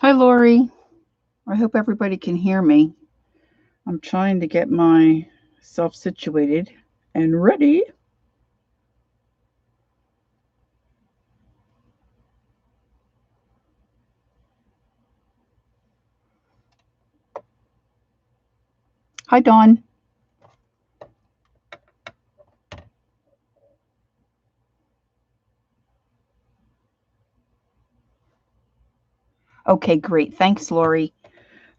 Hi, Lori. I hope everybody can hear me. I'm trying to get myself situated and ready. Hi, Dawn. Okay, great. Thanks, Lori.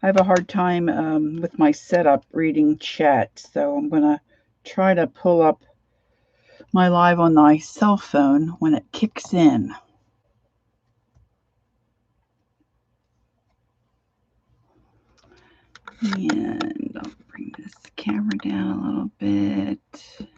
I have a hard time with my setup reading chat, so I'm going to try to pull up my live on my cell phone when it kicks in. And I'll bring this camera down a little bit.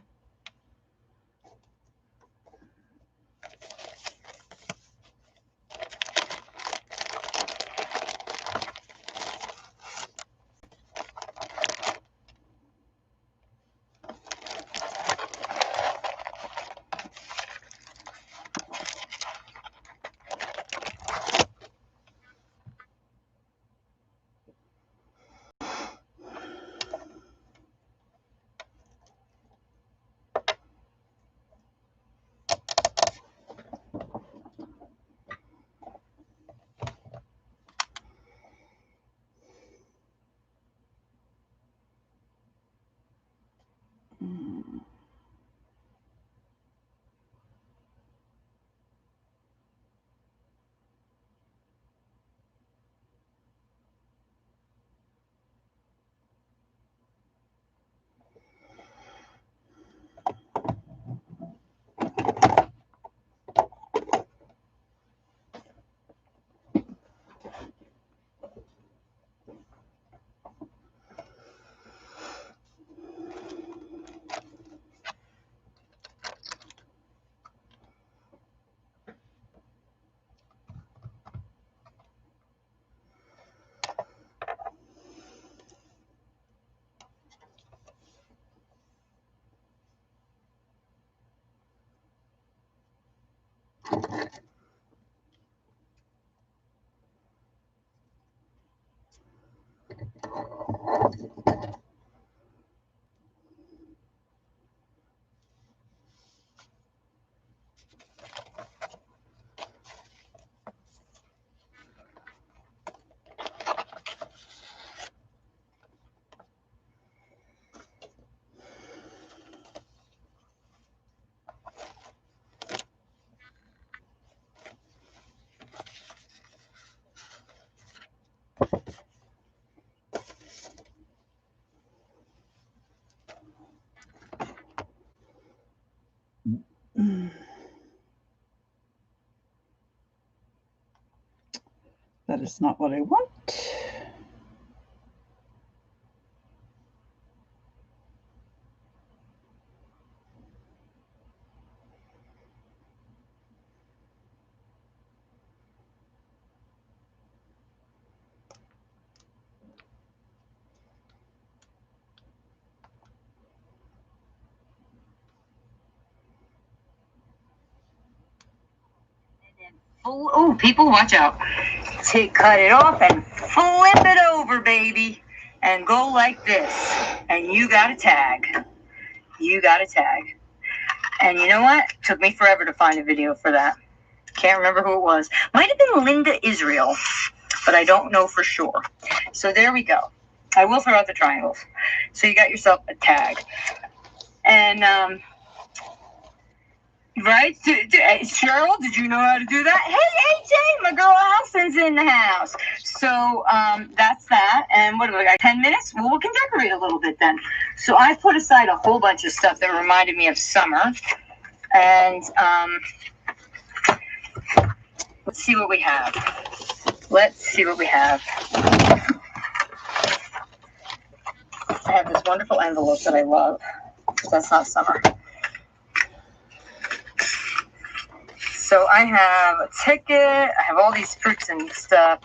That is not what I want. Oh, people, watch out. Cut it off and flip it over, baby. And go like this. And you got a tag. You got a tag. And you know what? Took me forever to find a video for that. Can't remember who it was. Might have been Linda Israel, but I don't know for sure. So there we go. I will throw out the triangles. So you got yourself a tag. And, right? Cheryl, did you know how to do that? Hey, AJ, my girl Allison's in the house. So that's that. And what do we got? 10 minutes? Well, we can decorate a little bit then. So I put aside a whole bunch of stuff that reminded me of summer. And let's see what we have. Let's see what we have. I have this wonderful envelope that I love. That's not summer. So I have a ticket. I have all these fruits and stuff.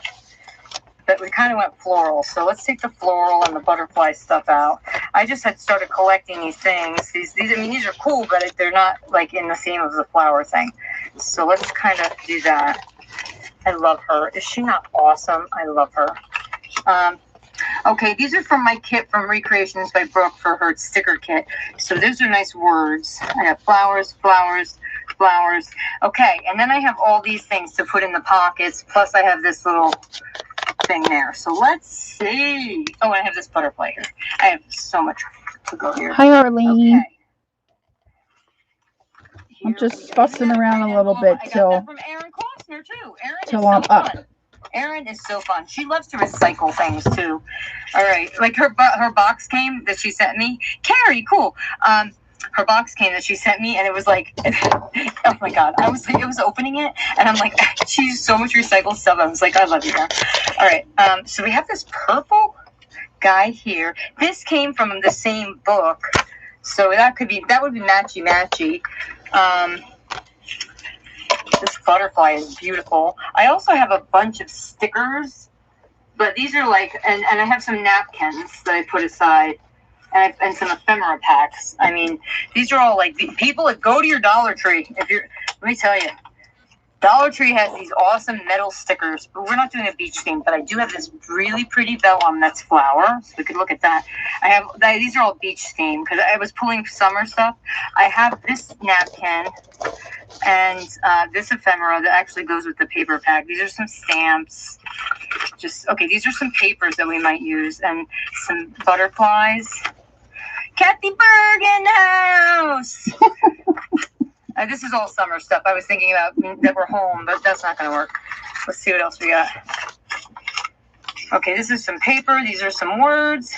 But we kind of went floral. So let's take the floral and the butterfly stuff out. I just had started collecting these things. These I mean, these are cool, but they're not like in the theme of the flower thing. So let's kind of do that. I love her. Is she not awesome? I love her. Okay, these are from my kit from Recreations by Brooke for her sticker kit. So those are nice words. I have flowers, flowers, flowers. Okay, and then I have all these things to put in the pockets. Plus I have this little thing there. So let's see. Oh, and I have this butterfly here. I have so much to go here. Hi, Arlene. Okay. I'm just fussing around a little bit till. I got that from Erin Costner too. Erin is till so I'm up. fun. Erin is so fun. She loves to recycle things too. All right, like her box came that she sent me. Carrie, cool. Her box came that she sent me, and it was like, oh my god, I was opening it, and I'm like, she used so much recycled stuff. I was like, I love you, Erin. All right, so we have this purple guy here. This came from the same book, so that would be matchy. This butterfly is beautiful. I also have a bunch of stickers, but these are like, and I have some napkins that I put aside, and some ephemera packs. I mean, these are all like, people that go to your Dollar Tree. Let me tell you, Dollar Tree has these awesome metal stickers, but we're not doing a beach theme, but I do have this really pretty vellum that's flower, so we could look at that. These are all beach themed, because I was pulling summer stuff. I have this napkin, and this ephemera that actually goes with the paper pack. These are some stamps. These are some papers that we might use, and some butterflies. Kathy Berg in the house! This is all summer stuff. I was thinking about that we're home, but that's not going to work. Let's see what else we got. Okay, this is some paper. These are some words.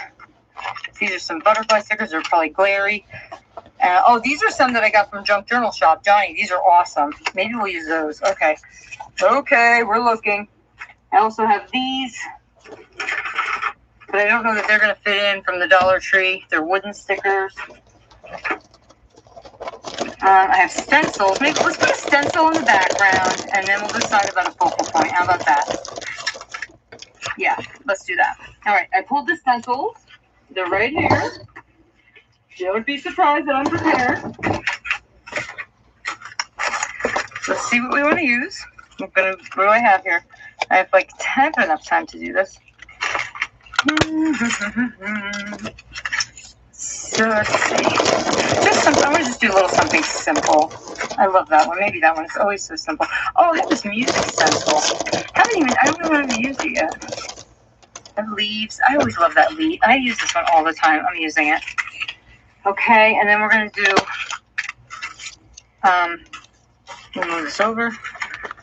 These are some butterfly stickers. They're probably glary. These are some that I got from Junk Journal Shop. Johnny, these are awesome. Maybe we'll use those. Okay, we're looking. I also have these, but I don't know that they're going to fit in from the Dollar Tree. They're wooden stickers. I have stencils. Maybe let's put a stencil in the background, and then we'll decide about a focal point. How about that? Yeah, let's do that. All right, I pulled the stencils. They're right here. Don't be surprised that I'm prepared. Let's see what we want to use. What do I have here? I have enough time to do this. So let's see. I'm going to just do a little something simple. I love that one. Maybe that one is always so simple. Oh, I have this music stencil. I don't know when I've used it yet. The leaves. I always love that leaf. I use this one all the time. I'm using it. Okay, and then we're going to do, we'll move this over.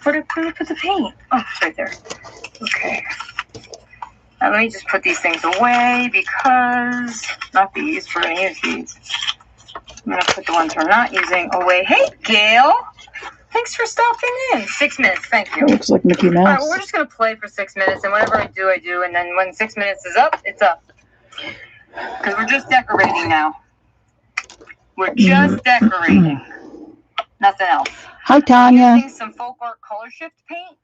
Where did I put the paint? Oh, it's right there. Okay. Now let me just put these things away because, not these, we're going to use these. I'm going to put the ones we're not using away. Hey, Gail. Thanks for stopping in. 6 minutes, thank you. It looks like Mickey Mouse. All right, well, we're just going to play for 6 minutes, and whatever I do, and then when 6 minutes is up, it's up. Because we're just decorating now. We're just decorating. Nothing else. Hi, Tanya. I'm using some folk art color shift paint.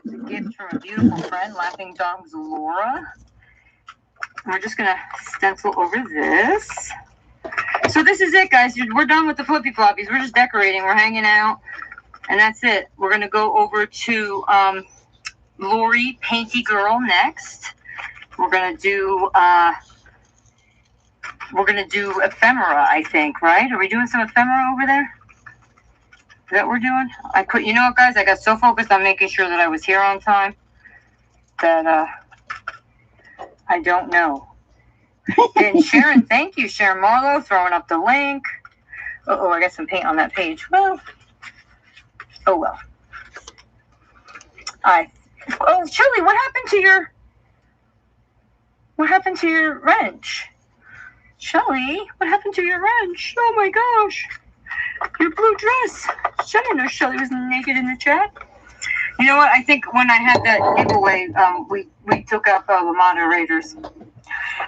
It's a gift from a beautiful friend, Laughing Dogs Laura. And we're just going to stencil over this. So this is it, guys. We're done with the flippy floppies. We're just decorating. We're hanging out. And that's it. We're going to go over to Lori Painty Girl next. We're going to do ephemera, I think, right? Are we doing some ephemera over there? Is that what we're doing? You know what, guys? I got so focused on making sure that I was here on time that I don't know. And Sharon, thank you, SharonMarlow, throwing up the link. Oh, I got some paint on that page. Well, oh well. Shirley, what happened to your wrench? Shelley, what happened to your wrench? Oh my gosh. Your blue dress. I didn't know Shelley was naked in the chat. You know what? I think when I had that giveaway, we took up the moderators.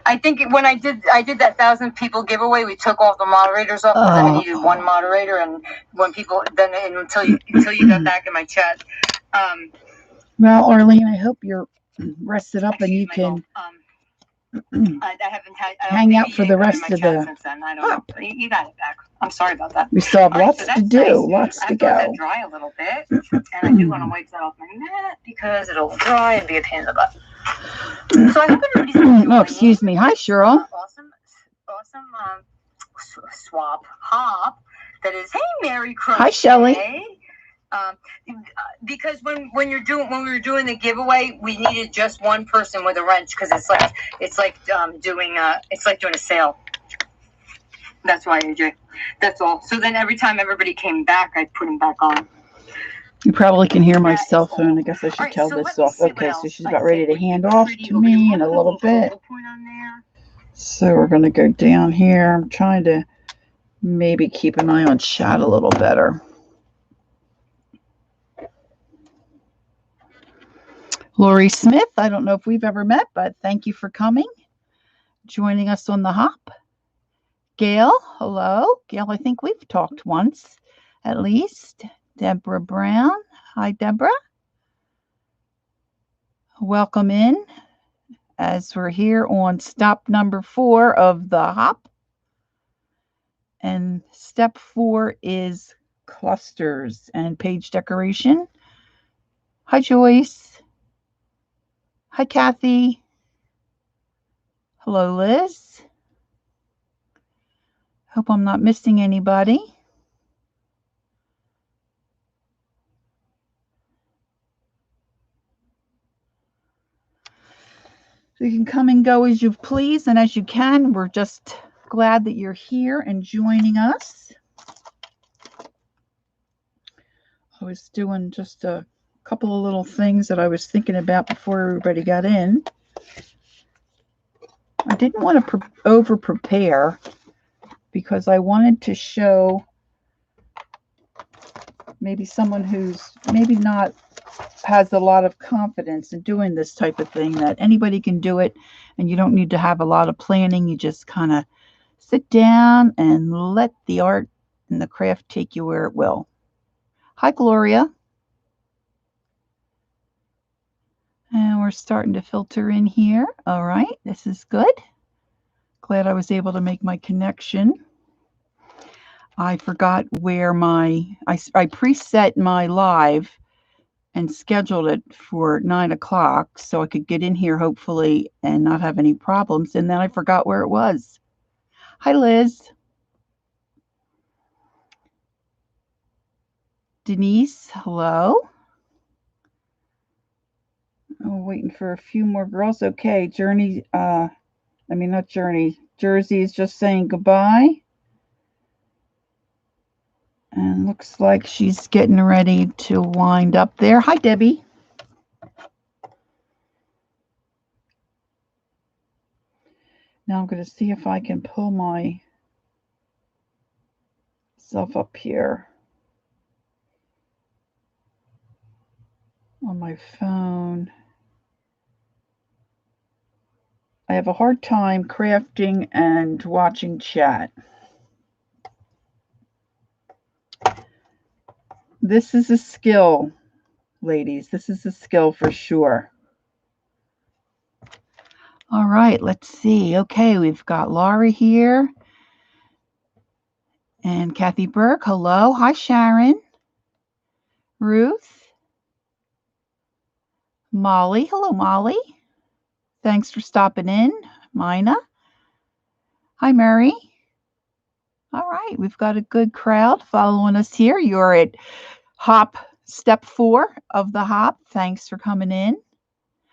I think when I did that 1,000 people giveaway, we took all the moderators off because I needed one moderator, and when people until you got back in my chat. Well, Arlene, I hope you're rested up and you can I haven't had. hang out for the rest of the since then. I don't know. You got it back. I'm sorry about that. We still have lots to do, lots to go. I let that dry a little bit, and I do want to wipe that off my mat because it'll dry and be a pain in the butt. So I hope everybody's enjoying. Oh, excuse me. Hi, Cheryl. Awesome swap hop. That is, hey, Meri Crochet. Hi, Shelly. Because when we were doing the giveaway, we needed just one person with a wrench because it's like doing a sale. That's why, AJ. That's all. So then every time everybody came back, I'd put them back on. You probably can hear my cell phone. I guess I should tell this off. Okay, so she's about ready to hand off to me in a little bit. So we're going to go down here. I'm trying to maybe keep an eye on chat a little better. Lori Smith, I don't know if we've ever met, but thank you for coming, joining us on the hop. Gail, hello. Gail, I think we've talked once, at least. Deborah Brown. Hi, Deborah. Welcome in as we're here on stop number 4 of the hop. And step 4 is clusters and page decoration. Hi, Joyce. Hi, Kathy. Hello, Liz. Hope I'm not missing anybody. So you can come and go as you please and as you can. We're just glad that you're here and joining us. I was doing just a couple of little things that I was thinking about before everybody got in. I didn't want to over prepare because I wanted to show maybe someone who's maybe not has a lot of confidence in doing this type of thing, that anybody can do it and you don't need to have a lot of planning. You just kind of sit down and let the art and the craft take you where it will. Hi, Gloria. And we're starting to filter in here. All right, this is good. Glad I was able to make my connection. I forgot where I preset my live and scheduled it for 9 o'clock so I could get in here hopefully and not have any problems. And then I forgot where it was. Hi, Liz. Denise, hello. Oh, waiting for a few more girls. Okay, Jersey is just saying goodbye. And looks like she's getting ready to wind up there. Hi, Debbie. Now I'm going to see if I can pull myself up here on my phone. I have a hard time crafting and watching chat. This is a skill, ladies. This is a skill for sure. All right, let's see. Okay, we've got Lahr here. And Kathy Burke, hello. Hi, Sharon. Ruth. Molly, hello, Molly. Thanks for stopping in. Mina. Hi, Meri. All right, we've got a good crowd following us here. You're at hop step 4 of the hop. Thanks for coming in.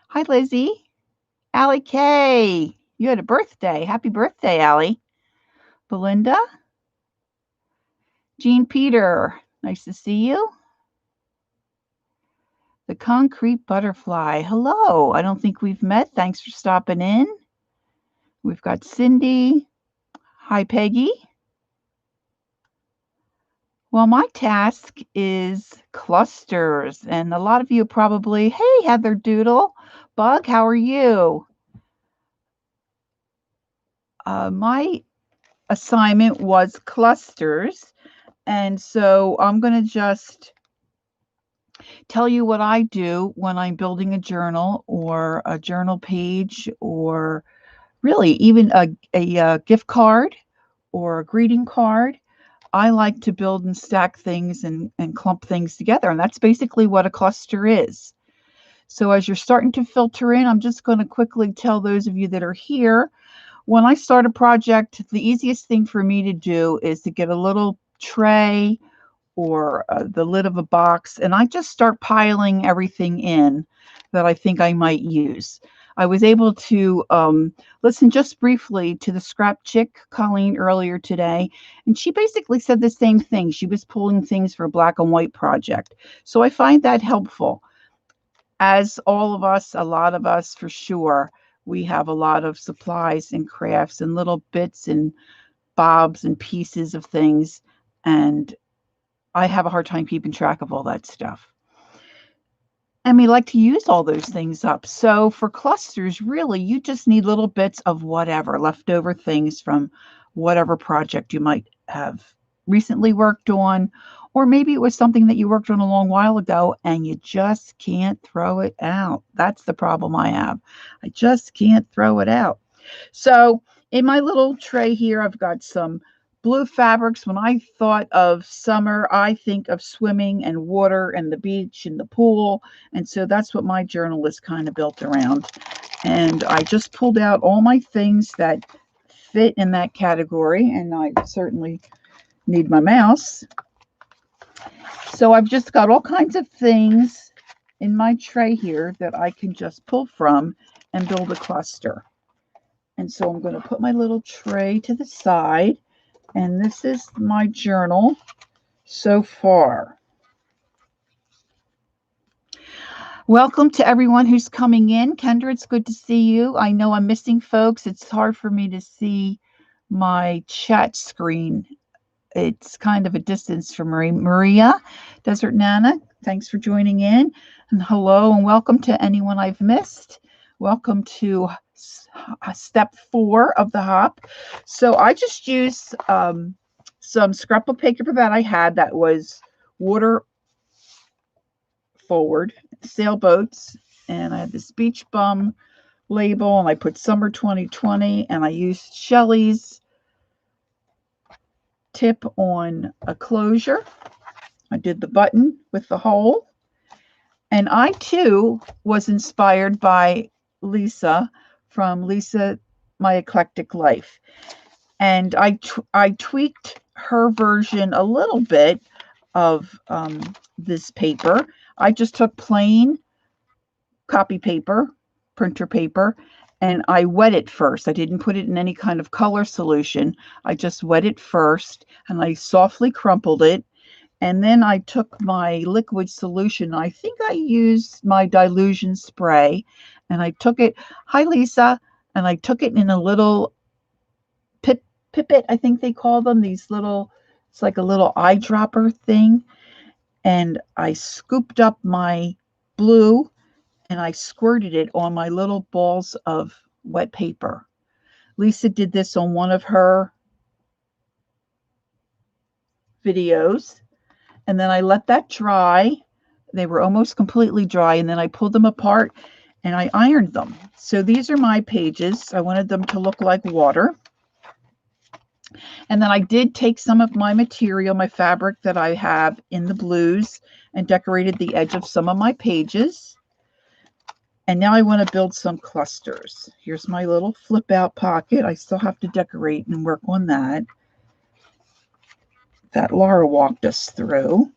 Hi, Lizzie. Allie K. You had a birthday. Happy birthday, Allie. Belinda. Jean Peter. Nice to see you. The Concrete Butterfly. Hello. I don't think we've met. Thanks for stopping in. We've got Cindy. Hi, Peggy. Well, my task is clusters. And a lot of you probably, hey, Heather Doodle. Bug, how are you? My assignment was clusters. And so I'm going to just tell you what I do when I'm building a journal or a journal page or really even a gift card or a greeting card. I like to build and stack things and clump things together. And that's basically what a cluster is. So as you're starting to filter in, I'm just going to quickly tell those of you that are here, when I start a project, the easiest thing for me to do is to get a little tray or the lid of a box, and I just start piling everything in that I think I might use. I was able to listen just briefly to the scrap chick, Colleen, earlier today, and she basically said the same thing. She was pulling things for a black and white project. So I find that helpful. As all of us, a lot of us for sure, we have a lot of supplies and crafts and little bits and bobs and pieces of things, and I have a hard time keeping track of all that stuff. And we like to use all those things up. So for clusters, really, you just need little bits of whatever, leftover things from whatever project you might have recently worked on, or maybe it was something that you worked on a long while ago and you just can't throw it out. That's the problem I have. I just can't throw it out. So in my little tray here, I've got some blue fabrics. When I thought of summer, I think of swimming and water and the beach and the pool. And so that's what my journal is kind of built around. And I just pulled out all my things that fit in that category. And I certainly need my mouse. So I've just got all kinds of things in my tray here that I can just pull from and build a cluster. And so I'm going to put my little tray to the side. And this is my journal so far. Welcome to everyone who's coming in. Kendra, it's good to see you. I know I'm missing folks. It's hard for me to see my chat screen. It's kind of a distance from Maria. Desert Nana, thanks for joining in. And hello and welcome to anyone I've missed. Welcome to step 4 of the hop. So I just used some scrapbook paper that I had that was water forward, sailboats, and I had this beach bum label, and I put summer 2020, and I used Shelley's tip on a closure. I did the button with the hole, and I too was inspired by Lisa from Lisa My Eclectic Life, and I tweaked her version a little bit of this paper. I just took plain copy paper, printer paper, and I wet it first. I didn't put it in any kind of color solution. I just wet it first, and I softly crumpled it. And then I took my liquid solution. I think I used my dilution spray, and I took it, hi Lisa, and I took it in a little pipette, I think they call them, these little, it's like a little eyedropper thing. And I scooped up my blue and I squirted it on my little balls of wet paper. Lisa did this on one of her videos, and then I let that dry. They were almost completely dry, and then I pulled them apart and I ironed them. So these are my pages. I wanted them to look like water. And then I did take some of my material, my fabric that I have in the blues, and decorated the edge of some of my pages. And now I want to build some clusters. Here's my little flip out pocket. I still have to decorate and work on that. That Lahr walked us through.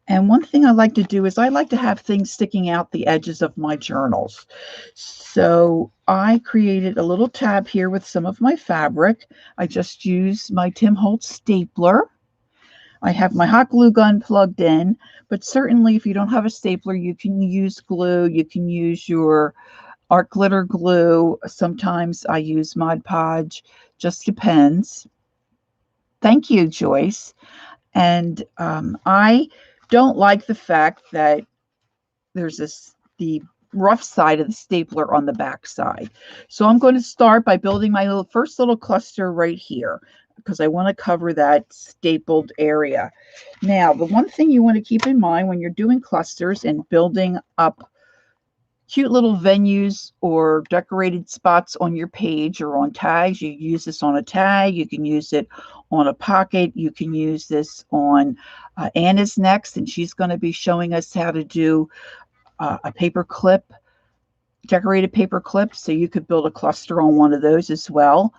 And one thing I like to do is I like to have things sticking out the edges of my journals. So I created a little tab here with some of my fabric. I just used my Tim Holtz stapler. I have my hot glue gun plugged in, but certainly if you don't have a stapler, you can use glue. You can use your art glitter glue. Sometimes I use Mod Podge, just depends. Thank you, Joyce. And I don't like the fact that there's the rough side of the stapler on the back side. So I'm going to start by building my first little cluster right here, because I want to cover that stapled area. Now, the one thing you want to keep in mind when you're doing clusters and building up cute little venues or decorated spots on your page or on tags. You use this on a tag. You can use it on a pocket. You can use this on Anna's next, and she's going to be showing us how to do a paper clip, decorated paper clip. So you could build a cluster on one of those as well.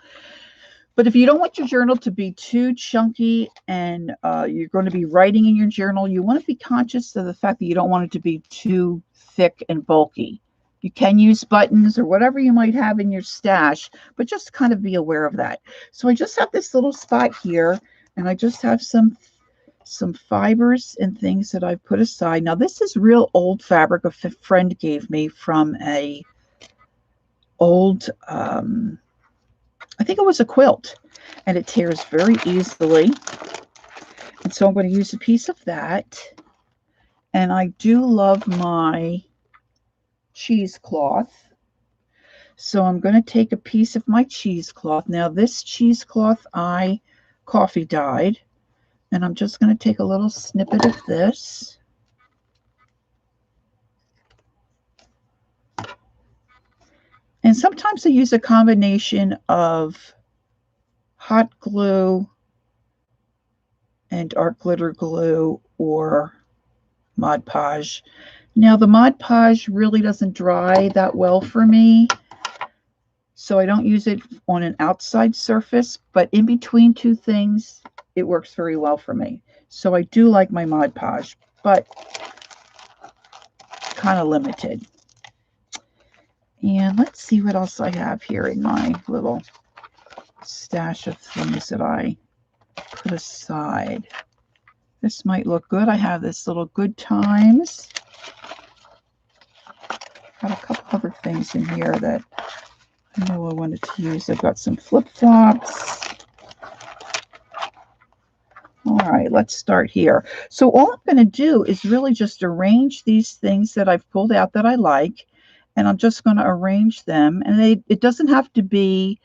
But if you don't want your journal to be too chunky and you're going to be writing in your journal, you want to be conscious of the fact that you don't want it to be too thick and bulky. You can use buttons or whatever you might have in your stash, but just kind of be aware of that. So I just have this little spot here, and I just have some fibers and things that I've put aside. Now, this is real old fabric a friend gave me from a old, I think it was a quilt, and it tears very easily. And so I'm going to use a piece of that. And I do love my cheesecloth. So I'm going to take a piece of my cheesecloth. Now, this cheesecloth I coffee dyed. And I'm just going to take a little snippet of this. And sometimes I use a combination of hot glue and art glitter glue or Mod Podge. Now, the Mod Podge really doesn't dry that well for me, so I don't use it on an outside surface, but in between two things, it works very well for me. So I do like my Mod Podge, but kind of limited. And let's see what else I have here in my little stash of things that I put aside. This might look good. I have this little Good Times. Got a couple other things in here that I know I wanted to use. I've got some flip-flops. All right, let's start here. So all I'm going to do is really just arrange these things that I've pulled out that I like, and I'm just going to arrange them. And it doesn't have to be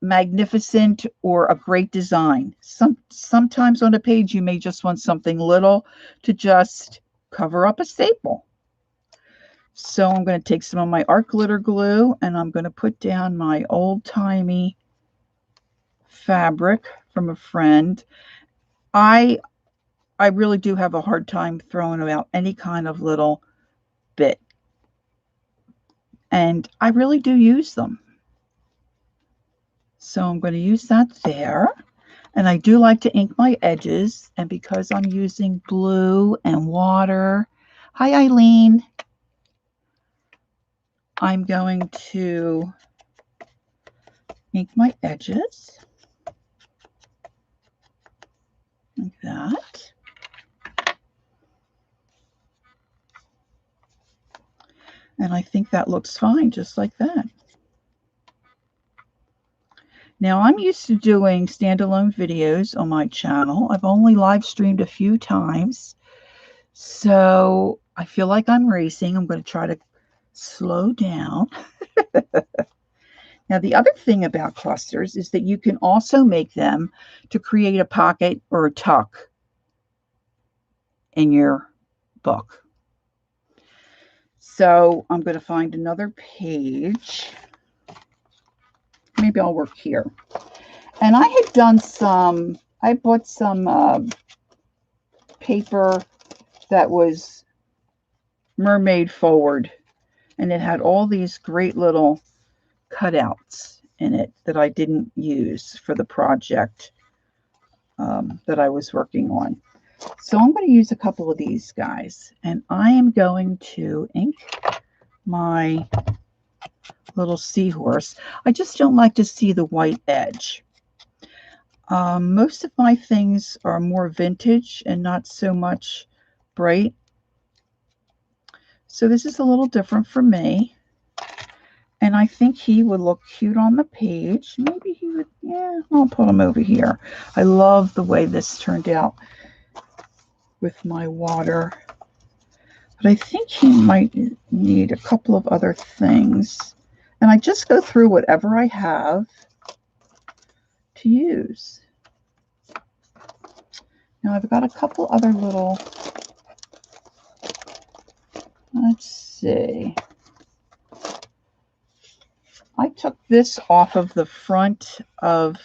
magnificent or a great design. Sometimes on a page you may just want something little to just cover up a staple. So I'm going to take some of my art glitter glue, and I'm going to put down my old-timey fabric from a friend. I really do have a hard time throwing out any kind of little bit, and I really do use them. So I'm going to use that there. And I do like to ink my edges, and because I'm using blue and water, hi Eileen, I'm going to ink my edges like that. And I think that looks fine, just like that. Now, I'm used to doing standalone videos on my channel. I've only live streamed a few times, so I feel like I'm racing. I'm going to try to slow down. Now, the other thing about clusters is that you can also make them to create a pocket or a tuck in your book. So I'm going to find another page. Maybe I'll work here. And I had done I bought some paper that was mermaid forward, and it had all these great little cutouts in it that I didn't use for the project that I was working on. So I'm going to use a couple of these guys, and I am going to ink my little seahorse. I just don't like to see the white edge. Most of my things are more vintage and not so much bright. So this is a little different for me. And I think he would look cute on the page. Maybe he would, yeah, I'll put him over here. I love the way this turned out with my water. But I think he might need a couple of other things. And I just go through whatever I have to use. Now I've got a couple other little Let's see. I took this off of the front of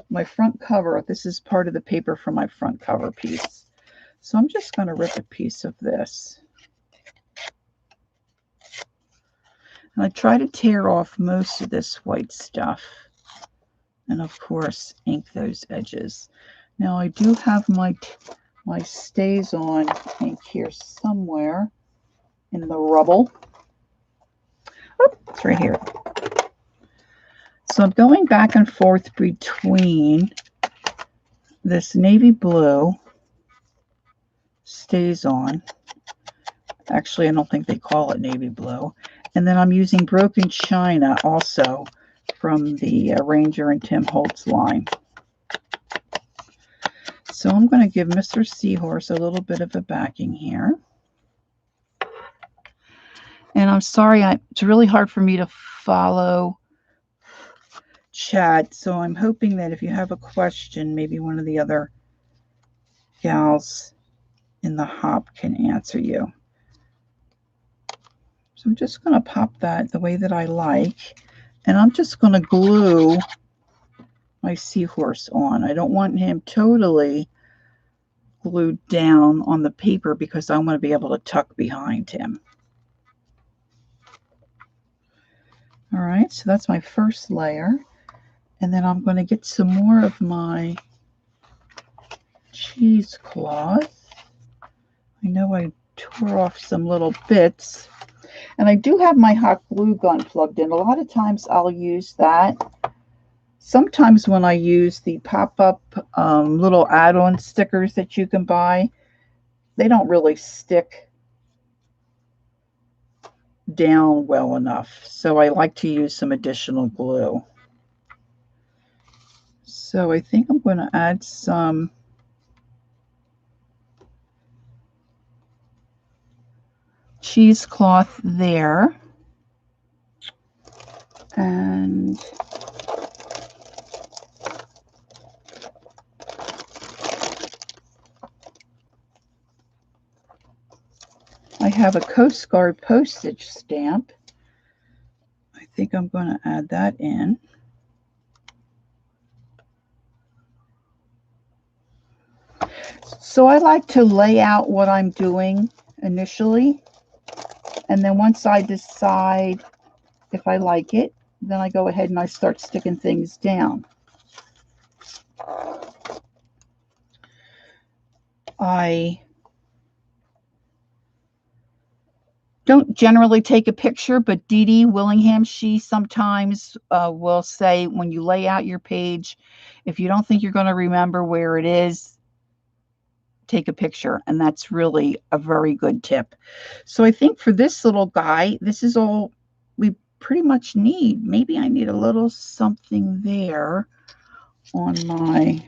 my front cover. This is part of the paper for my front cover piece. So I'm just going to rip a piece of this. And I try to tear off most of this white stuff. And of course, ink those edges. Now I do have my Stays On ink here somewhere in the rubble. Oh, it's right here. So I'm going back and forth between this navy blue Stays On. Actually, I don't think they call it navy blue. And then I'm using Broken China also from the Ranger and Tim Holtz line. So I'm going to give Mr. Seahorse a little bit of a backing here. And I'm sorry, it's really hard for me to follow chat. So I'm hoping that if you have a question, maybe one of the other gals in the hop can answer you. So I'm just going to pop that the way that I like. And I'm just going to glue my Seahorse on. I don't want him totally glued down on the paper because I want to be able to tuck behind him. All right, so that's my first layer. And then I'm going to get some more of my cheesecloth. I know I tore off some little bits. And I do have my hot glue gun plugged in. A lot of times I'll use that. Sometimes when I use the pop-up little add-on stickers that you can buy, they don't really stick down well enough. So I like to use some additional glue. So I think I'm going to add some cheesecloth there. And I have a Coast Guard postage stamp. I think I'm going to add that in. So I like to lay out what I'm doing initially. And then once I decide if I like it, then I go ahead and I start sticking things down. I don't generally take a picture, but Dee Dee Willingham, she sometimes will say when you lay out your page, if you don't think you're going to remember where it is, take a picture. And that's really a very good tip. So I think for this little guy, this is all we pretty much need. Maybe I need a little something there on my...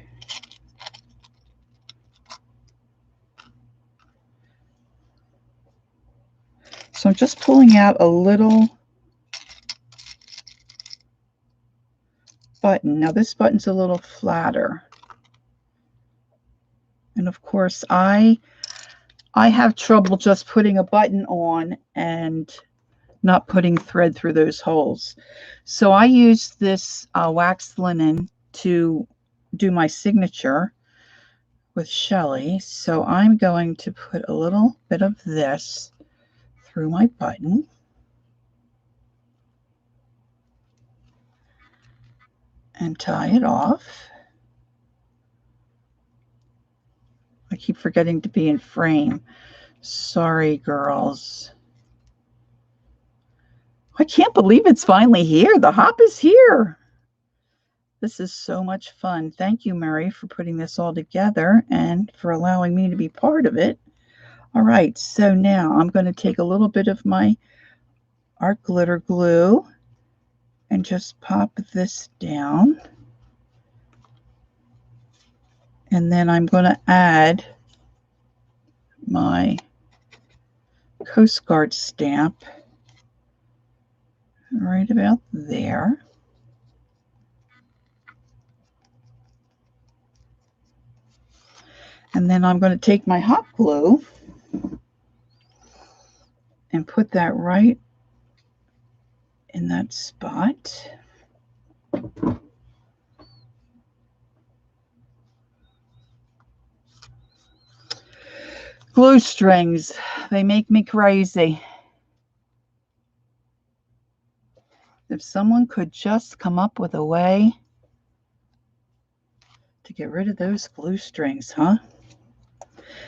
So I'm just pulling out a little button. Now this button's a little flatter. And of course, I have trouble just putting a button on and not putting thread through those holes. So I use this waxed linen to do my signature with Shelly. So I'm going to put a little bit of this through my button. And tie it off. I keep forgetting to be in frame. Sorry, girls. I can't believe it's finally here. The hop is here. This is so much fun. Thank you, Meri, for putting this all together and for allowing me to be part of it. All right, so now I'm going to take a little bit of my art glitter glue and just pop this down. And then I'm going to add my Coast Guard stamp right about there. And then I'm going to take my hot glue and put that right in that spot. Glue strings, they make me crazy. If someone could just come up with a way to get rid of those glue strings, huh?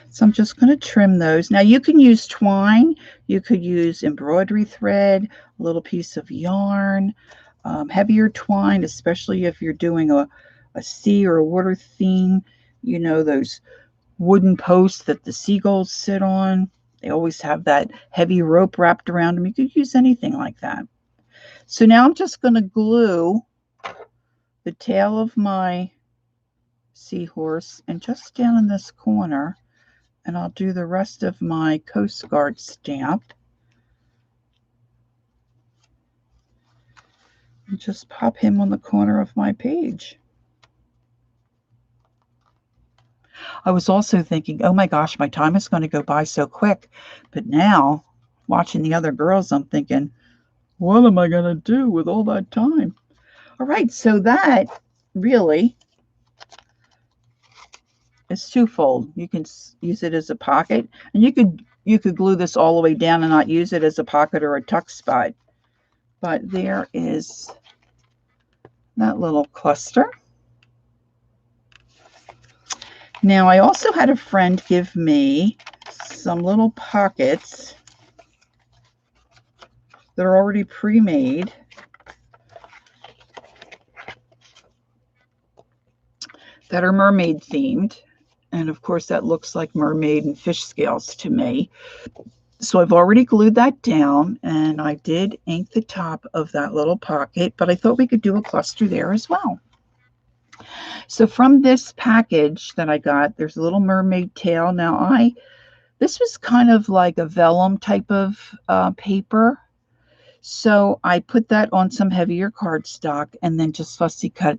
So I'm just going to trim those. Now you can use twine, you could use embroidery thread, a little piece of yarn, heavier twine, especially if you're doing a sea or a water theme. You know, those wooden posts that the seagulls sit on. They always have that heavy rope wrapped around them. You could use anything like that. So now I'm just going to glue the tail of my seahorse and just down in this corner, and I'll do the rest of my Coast Guard stamp. And just pop him on the corner of my page. I was also thinking, oh my gosh, my time is going to go by so quick. But now, watching the other girls, I'm thinking, what am I going to do with all that time? All right, so that really is twofold. You can use it as a pocket, and you could glue this all the way down and not use it as a pocket or a tuck spot. But there is that little cluster. Now, I also had a friend give me some little pockets that are already pre-made. That are mermaid themed. And of course, that looks like mermaid and fish scales to me. So I've already glued that down, and I did ink the top of that little pocket, but I thought we could do a cluster there as well. So from this package that I got, there's a little mermaid tail. Now this was kind of like a vellum type of paper. So I put that on some heavier cardstock and then just fussy cut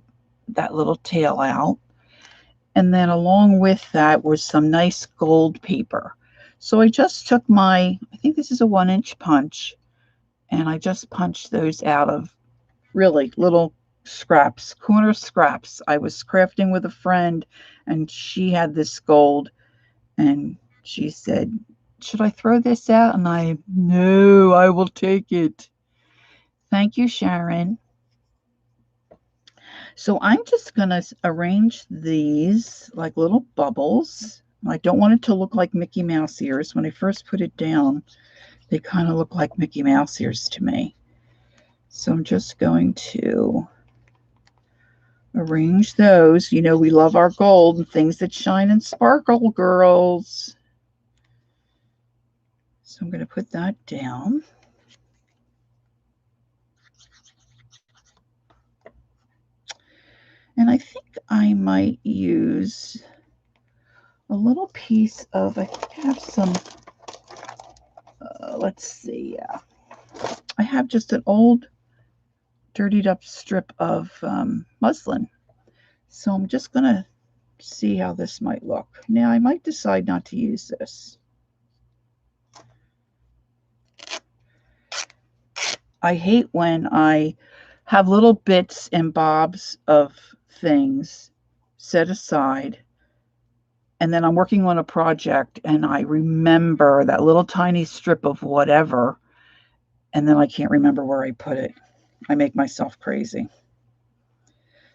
that little tail out. And then along with that was some nice gold paper. So I just took I think this is a 1-inch punch, and I just punched those out of really little scraps, corner scraps. I was crafting with a friend, and she had this gold, and she said, should I throw this out? And no, I will take it. Thank you, Sharon. So I'm just going to arrange these like little bubbles. I don't want it to look like Mickey Mouse ears. When I first put it down, they kind of look like Mickey Mouse ears to me. So I'm just going to arrange those. You know, we love our gold and things that shine and sparkle, girls. So I'm going to put that down. And I think I might use a little piece of, I think I have some, let's see, I have just an old dirtied up strip of muslin. So I'm just going to see how this might look. Now I might decide not to use this. I hate when I have little bits and bobs of things set aside, and then I'm working on a project and I remember that little tiny strip of whatever, and then I can't remember where I put it. I make myself crazy.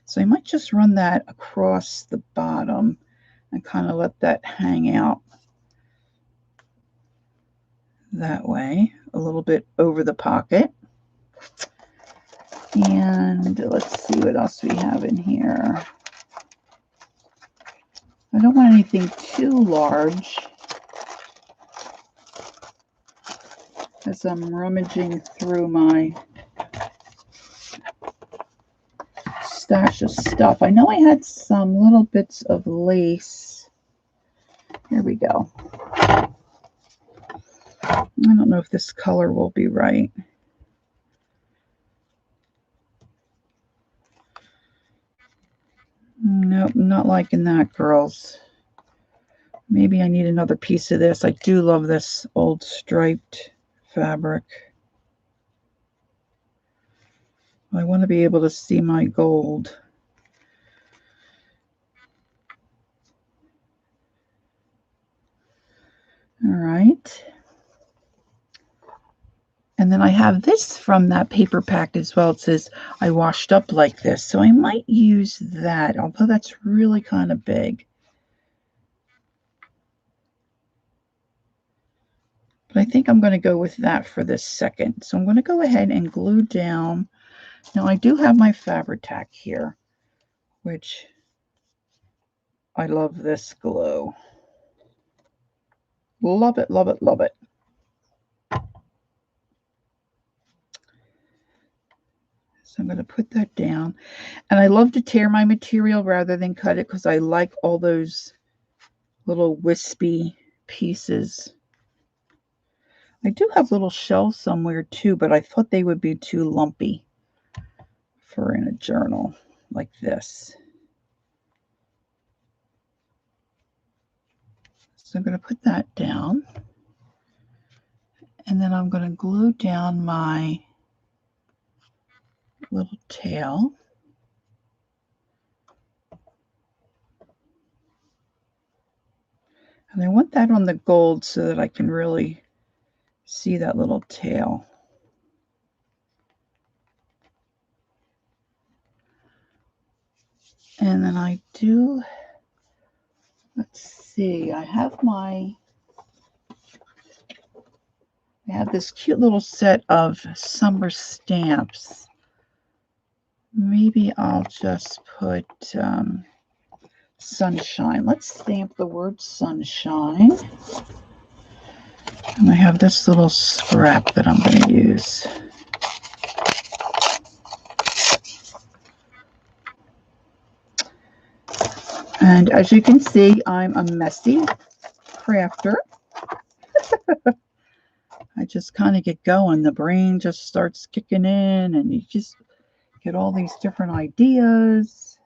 So I might just run that across the bottom and kind of let that hang out that way, a little bit over the pocket. And let's see what else we have in here. I don't want anything too large as I'm rummaging through my stash of stuff. I know I had some little bits of lace. Here we go. I don't know if this color will be right. Nope, not liking that, girls. Maybe I need another piece of this. I do love this old striped fabric. I want to be able to see my gold. All right. And then I have this from that paper pack as well. It says, I washed up like this. So I might use that, although that's really kind of big. But I think I'm going to go with that for this second. So I'm going to go ahead and glue down. Now I do have my Fabri-Tac here, which I love this glue. Love it, love it, love it. So I'm going to put that down. And I love to tear my material rather than cut it because I like all those little wispy pieces. I do have little shells somewhere too, but I thought they would be too lumpy for in a journal like this. So I'm going to put that down. And then I'm going to glue down my little tail. And I want that on the gold so that I can really see that little tail. And then I do, let's see, I have this cute little set of summer stamps. Maybe I'll just put sunshine. Let's stamp the word sunshine. And I have this little scrap that I'm going to use. And as you can see, I'm a messy crafter. I just kind of get going. The brain just starts kicking in and you just get all these different ideas.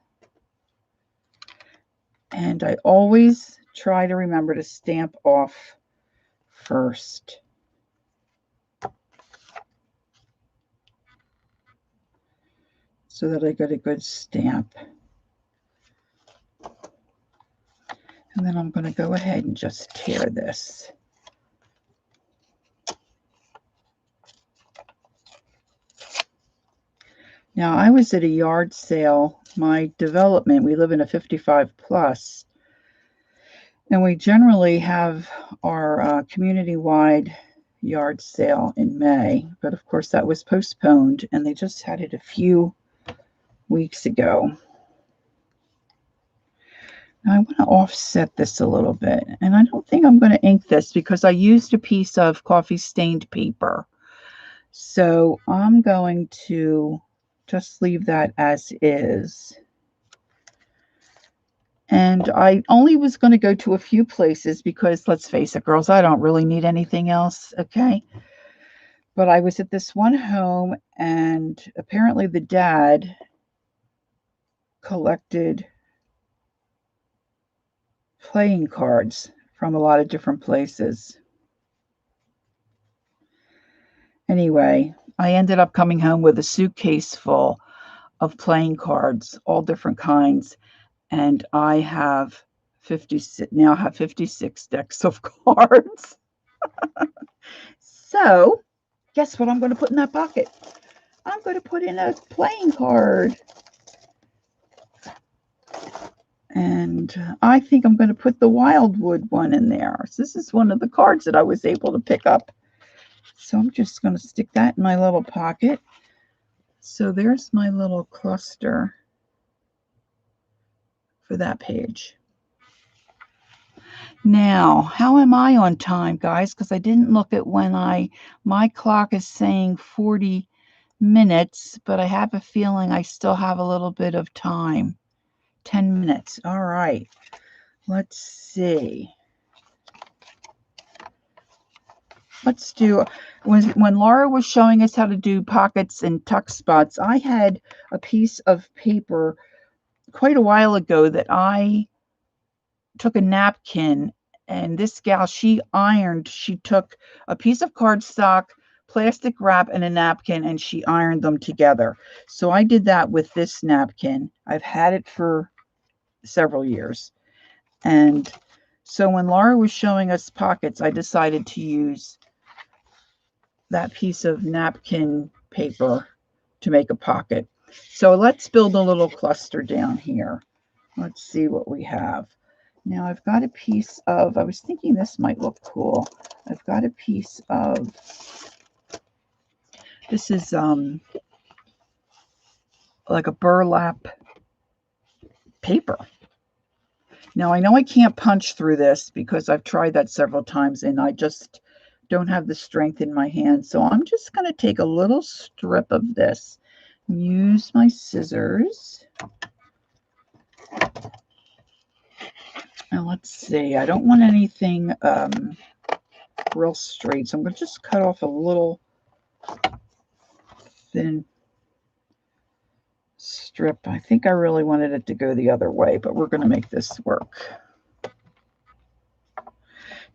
And I always try to remember to stamp off first. So that I get a good stamp. And then I'm going to go ahead and just tear this. Now, I was at a yard sale. My development, we live in a 55 plus, and we generally have our community-wide yard sale in May. But of course, that was postponed, and they just had it a few weeks ago. Now, I want to offset this a little bit, and I don't think I'm going to ink this because I used a piece of coffee stained paper. So I'm going to just leave that as is. And I only was going to go to a few places because, let's face it, girls, I don't really need anything else, okay? But I was at this one home, and apparently the dad collected playing cards from a lot of different places. Anyway, I ended up coming home with a suitcase full of playing cards, all different kinds. And I have 56 decks of cards. So, guess what I'm going to put in that pocket? I'm going to put in a playing card. And I think I'm going to put the Wildwood one in there. So this is one of the cards that I was able to pick up. So I'm just going to stick that in my little pocket. So there's my little cluster for that page. Now, how am I on time, guys? Because I didn't look at when my clock is saying 40 minutes, but I have a feeling I still have a little bit of time. 10 minutes. All right. Let's see. Let's do, when Laura was showing us how to do pockets and tuck spots, I had a piece of paper quite a while ago that I took a napkin And this gal, she took a piece of cardstock, plastic wrap, and a napkin, and she ironed them together. So I did that with this napkin. I've had it for several years. And so when Laura was showing us pockets, I decided to use that piece of napkin paper to make a pocket. So let's build a little cluster down here. Let's see what we have. Now I've got a piece of, I was thinking this might look cool. I've got a piece of, this is like a burlap paper. Now I know I can't punch through this because I've tried that several times and I just don't have the strength in my hand. So I'm just going to take a little strip of this, use my scissors. And let's see, I don't want anything real straight. So I'm going to just cut off a little thin strip. I think I really wanted it to go the other way, but we're going to make this work.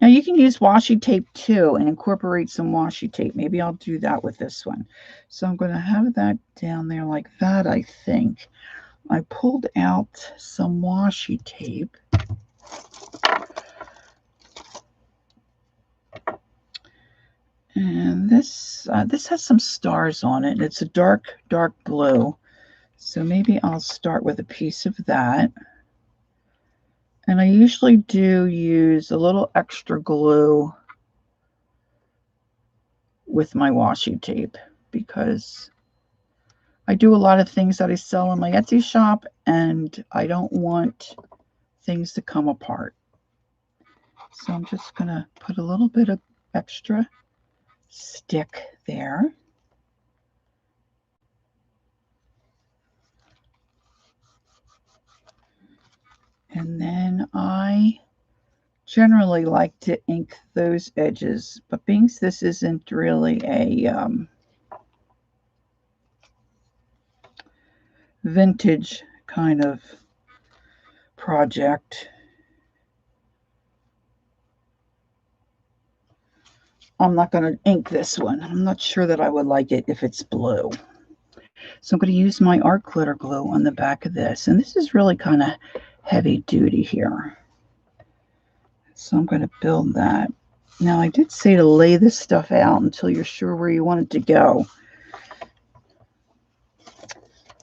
Now you can use washi tape too and incorporate some washi tape. Maybe I'll do that with this one. So I'm going to have that down there like that, I think. I pulled out some washi tape. And this has some stars on it. It's a dark, dark blue. So maybe I'll start with a piece of that. And I usually do use a little extra glue with my washi tape because I do a lot of things that I sell in my Etsy shop and I don't want things to come apart. So I'm just going to put a little bit of extra stick there. And then I generally like to ink those edges, but being this isn't really a vintage kind of project, I'm not going to ink this one. I'm not sure that I would like it if it's blue. So I'm going to use my art glitter glue on the back of this. And this is really kind of heavy duty here. So I'm going to build that. Now I did say to lay this stuff out until you're sure where you want it to go.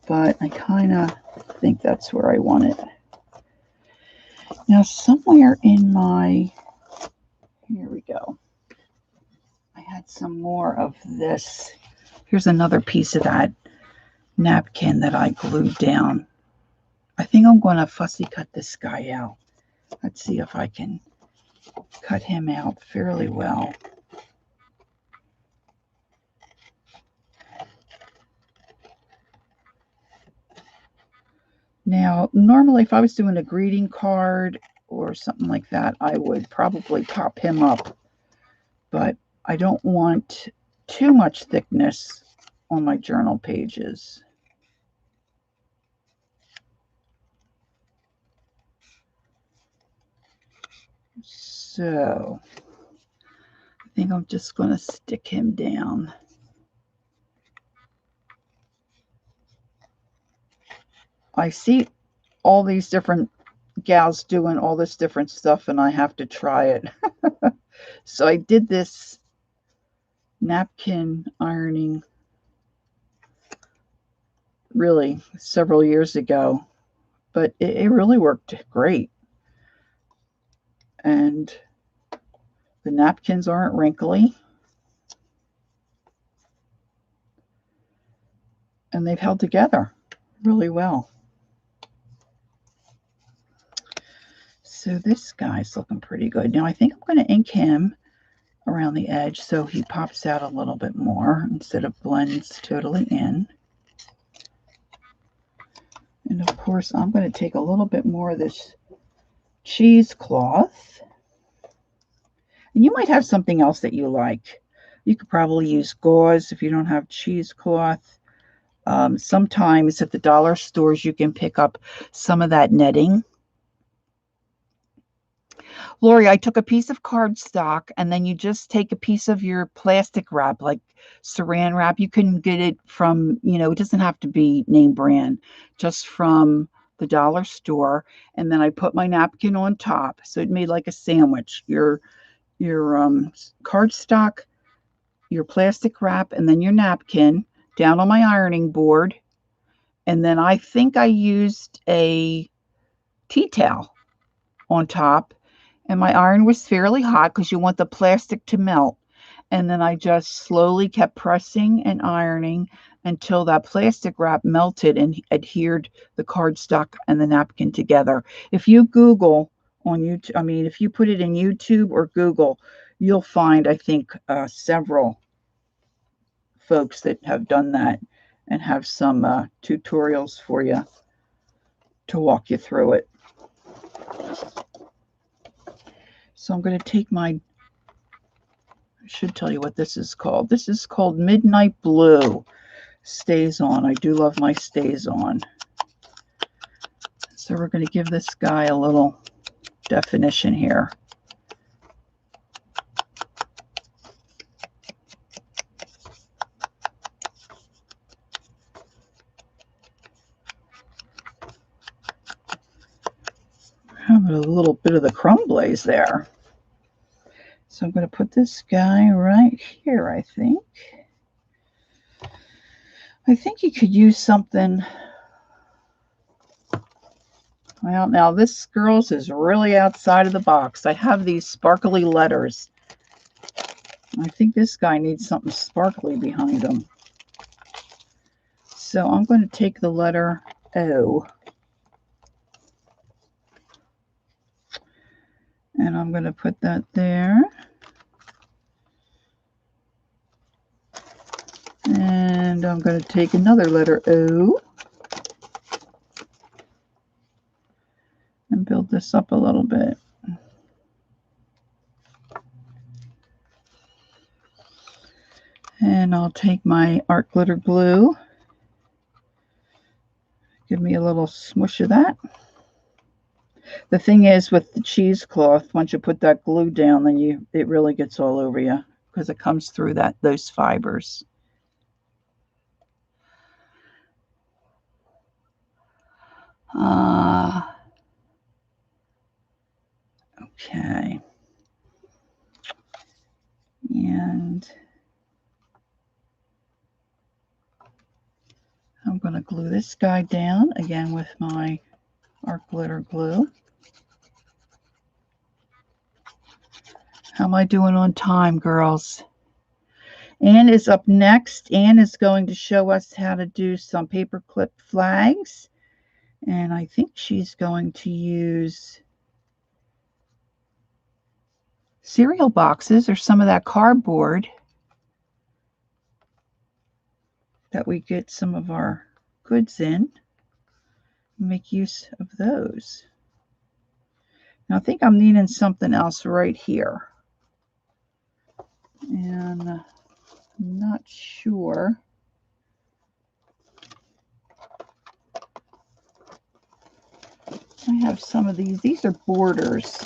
But I kind of think that's where I want it. Now somewhere in my, here we go. I had some more of this. Here's another piece of that napkin that I glued down. I think I'm going to fussy cut this guy out. Let's see if I can cut him out fairly well. Now, normally if I was doing a greeting card or something like that, I would probably pop him up. But I don't want too much thickness on my journal pages. So I think I'm just going to stick him down. I see all these different gals doing all this different stuff and I have to try it. So I did this napkin ironing really several years ago, but it really worked great. And the napkins aren't wrinkly. And they've held together really well. So this guy's looking pretty good. Now I think I'm going to ink him around the edge so he pops out a little bit more instead of blends totally in. And of course I'm going to take a little bit more of this cheesecloth. And you might have something else that you like. You could probably use gauze if you don't have cheesecloth. Sometimes at the dollar stores you can pick up some of that netting. Lori, I took a piece of cardstock, and then you just take a piece of your plastic wrap, like saran wrap. You can get it from, it doesn't have to be name brand, just from the dollar store. And then I put my napkin on top, so it made like a sandwich. Your cardstock, your plastic wrap, and then your napkin down on my ironing board. And then I think I used a tea towel on top, and my iron was fairly hot because you want the plastic to melt. And then I just slowly kept pressing and ironing until that plastic wrap melted and adhered the cardstock and the napkin together. If you Google on YouTube, if you put it in YouTube or Google, you'll find, I think, several folks that have done that and have some tutorials for you to walk you through it. So I'm going to take I should tell you what this is called. This is called Midnight Blue StazOn. I do love my StazOn. So we're going to give this guy a little definition here. A little bit of the crumb glaze there. So I'm going to put this guy right here, I think. I think you could use something. Well, now this girl's is really outside of the box. I have these sparkly letters. I think this guy needs something sparkly behind him. So I'm going to take the letter O. And I'm going to put that there. And I'm going to take another letter O and build this up a little bit. And I'll take my art glitter glue. Give me a little smush of that. The thing is with the cheesecloth, once you put that glue down, then it really gets all over you because it comes through those fibers. Okay. And I'm going to glue this guy down again with my art glitter glue. How am I doing on time, girls? Anne is up next. Anne is going to show us how to do some paperclip flags. And I think she's going to use cereal boxes or some of that cardboard that we get some of our goods in. Make use of those. Now I think I'm needing something else right here. And I'm not sure. I have some of these. These are borders.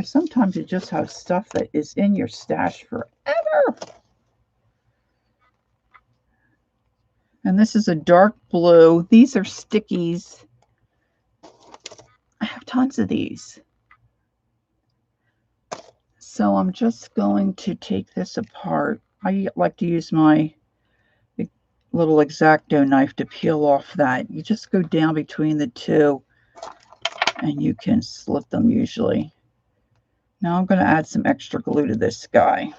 Sometimes you just have stuff that is in your stash forever. And this is a dark blue. These are stickies. I have tons of these. So I'm just going to take this apart. I like to use my little X-Acto knife to peel off that. You just go down between the two and you can slip them usually. Now I'm going to add some extra glue to this guy.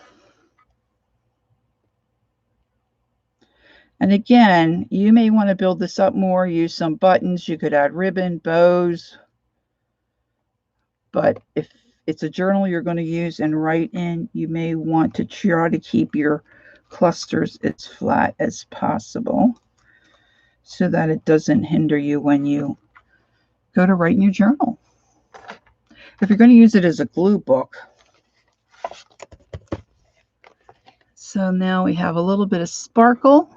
And again, you may want to build this up more, use some buttons. You could add ribbon, bows. But if it's a journal you're going to use and write in, you may want to try to keep your clusters as flat as possible so that it doesn't hinder you when you go to write in your journal. If you're going to use it as a glue book. So now we have a little bit of sparkle.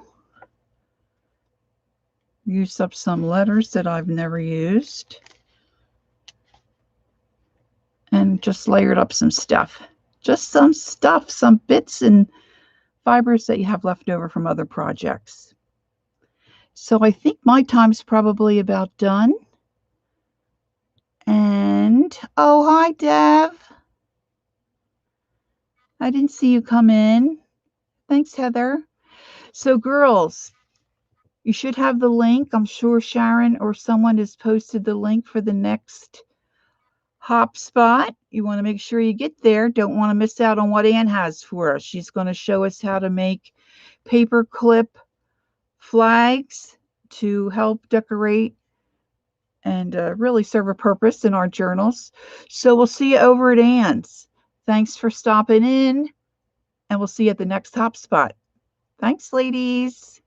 Use up some letters that I've never used. just layered up some stuff. Just some stuff, some bits and fibers that you have left over from other projects. So I think my time's probably about done. And, oh, hi, Dev. I didn't see you come in. Thanks, Heather. So, girls, you should have the link. I'm sure Sharon or someone has posted the link for the next hop spot. You want to make sure you get there. Don't want to miss out on what Ann has for us. She's going to show us how to make paper clip flags to help decorate and really serve a purpose in our journals. So we'll see you over at Ann's. Thanks for stopping in, and we'll see you at the next hop spot. Thanks, ladies.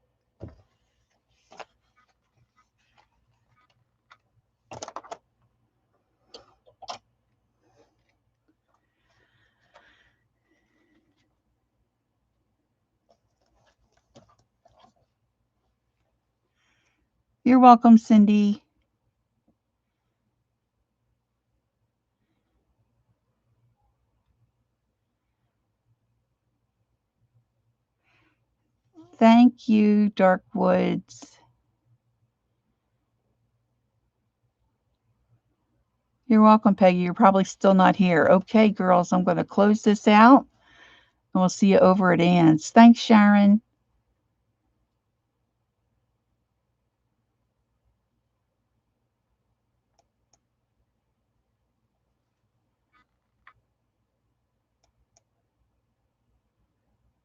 You're welcome, Cindy. Thank you, Dark Woods. You're welcome, Peggy. You're probably still not here. Okay, girls, I'm going to close this out, and we'll see you over at Ann's. Thanks, Sharon.